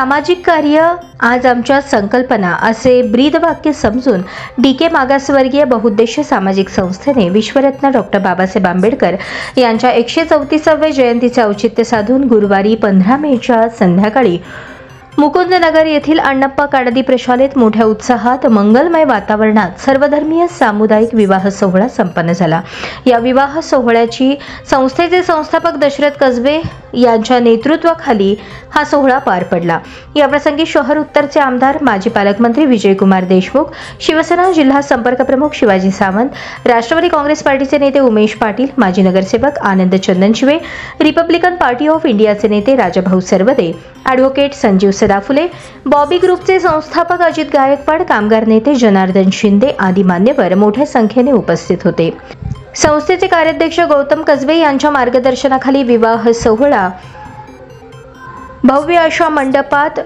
सामाजिक कार्य आज आमच्या संकल्पना असे ब्रीदवाक्य समजून DK मागासवर्गीय बहुउद्देशीय सामाजिक संस्थेने विश्वरत्न डॉ. बाबासाहेब आंबेडकर यांच्या 134व्या जयंतीचे औचित्य साधून गुरुवारी 15 मेच्या संध्याकाळी मुकुंदनगर येथील अण्णप्पा काडदी प्रशालेत मोठ्या उत्साहात मंगलमय वातावरणात सर्वधर्मीय सामुदायिक विवाह सोहळा संपन्न झाला। या विवाह सोहळ्याची संस्थेचे संस्थापक दशरथ कसबे यांच्या नेतृत्वाखाली हा सोहळा पार पडला। या प्रसंगी शहर उत्तरचे आमदार माजी पालकमंत्री विजयकुमार देशमुख, शिवसेना जिल्हा संपर्क प्रमुख शिवाजी सावंत, राष्ट्रवादी काँग्रेस पार्टीचे नेते उमेश पाटील, माजी नगरसेवक आनंद चंदनशिवे, रिपब्लिकन पार्टी ऑफ इंडियाचे नेते राजाभाऊ सरवदे, ॲडव्होकेट संजीव सदाफुले, बॉबी ग्रुपचे संस्थापक अजित गायकवाड, कामगार नेते जनार्दन शिंदे आदी मान्यवर मोठ्या संख्येने उपस्थित होते। संस्थेचे कार्याध्यक्ष गौतम कसबे यांच्या मार्गदर्शनाखाली विवाह सोहळा भव्य अशा मंडपात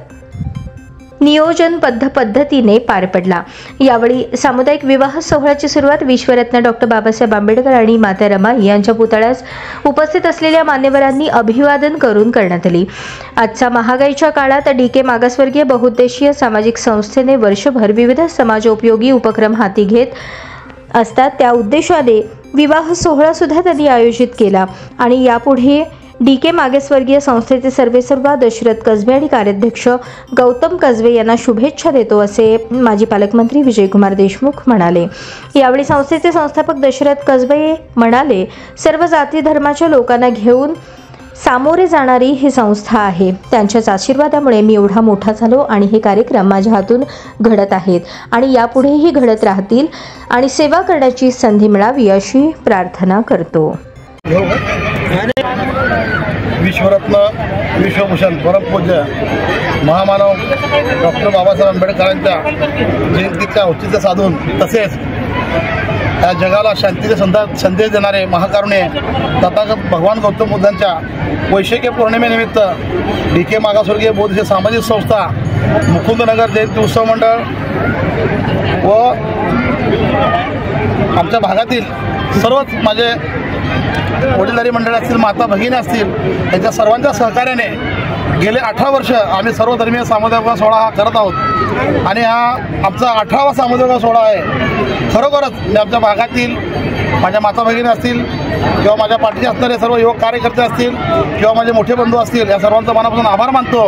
नियोजनबद्ध पद्धतीने पार पडला। यावेळी सामुदायिक विवाह सोहळ्याची सुरुवात विश्वरत्न डॉ. बाबासाहेब आंबेडकर आणि माता रमाई यांच्या पुतळ्यास उपस्थित असलेल्या मान्यवरांनी अभिवादन करून करण्यात आली। आजच्या महागाईच्या काळात DK मागासवर्गीय बहुउद्देशीय सामाजिक संस्थेने वर्षभर विविध समाजोपयोगी उपक्रम हाती घेत असतात। त्या उद्देशाने विवाह सोहळा सुद्धा त्यांनी आयोजित केला आणि यापुढे DK मागासवर्गीय संस्थेचे सर्वेसर्वा दशरथ कसबे आणि कार्याध्यक्ष गौतम कसबे यांना शुभेच्छा देतो असे माजी पालकमंत्री विजयकुमार देशमुख म्हणाले। यावेळी संस्थेचे संस्थापक दशरथ कसबे म्हणाले, सर्व जाती धर्माच्या लोकांना घेऊन सामोरे जाणारी ही संस्था आहे। त्यांच्याच आशीर्वादामुळे मी एवढा मोठा झालो आणि हे कार्यक्रम माझ्या हातून घडत आहेत आणि यापुढेही घडत राहतील आणि सेवा करण्याची संधी मिळावी अशी प्रार्थना करतो। विश्वरत्न विश्वभूषण परमपूज्य महामानव डॉ. बाबासाहेब आंबेडकरांच्या जयंतीचा औचित्य साधून तसेच या जगाला शांतीचे संदेश देणारे महाकारुण्य तथागत भगवान गौतम बुद्धांच्या वैशाखी पौर्णिमेनिमित्त DK मागासवर्गीय बहुउद्देशीय सामाजिक संस्था मुकुंदनगर जयंती उत्सव मंडळ व आमच्या भागातील सर्वच माझे वडीलधारी मंडळ असतील, माता भगिनी असतील, यांच्या सर्वांच्या सहकार्याने गेले 18 वर्ष आम्ही सर्वधर्मीय सामुदायिक विवाह सोहळा हा करत आहोत आणि हा आमचा 18वा सामुदायिक विवाह सोहळा आहे। खरोखरच मी आमच्या भागातील माझ्या माता भगिनी असतील किंवा माझ्या पाठीचे असणारे सर्व युवक कार्यकर्ते असतील किंवा माझे मोठे बंधू असतील, या सर्वांचा मनापासून आभार मानतो।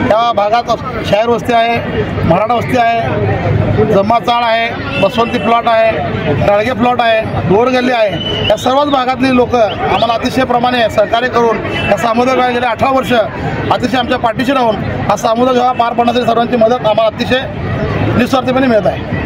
त्या भागात शाहीर वस्ती आहे, मराठा वस्ती आहे, जम्मा चाळ आहे, बसवंती प्लॉट आहे, राळगे प्लॉट आहे, गोर गल्ली आहे, या सर्वच भागातली लोक आम्हाला अतिशय प्रमाणे सहकार्य करून या सामुदायिक विवाह गेले 18 वर्ष अतिशय आमच्या पाठीशी राहून हा सामुदायिक विवाह पार पाडण्यासाठी सर्वांची मदत आम्हाला अतिशय निस्वार्थीपणे मिळत आहे।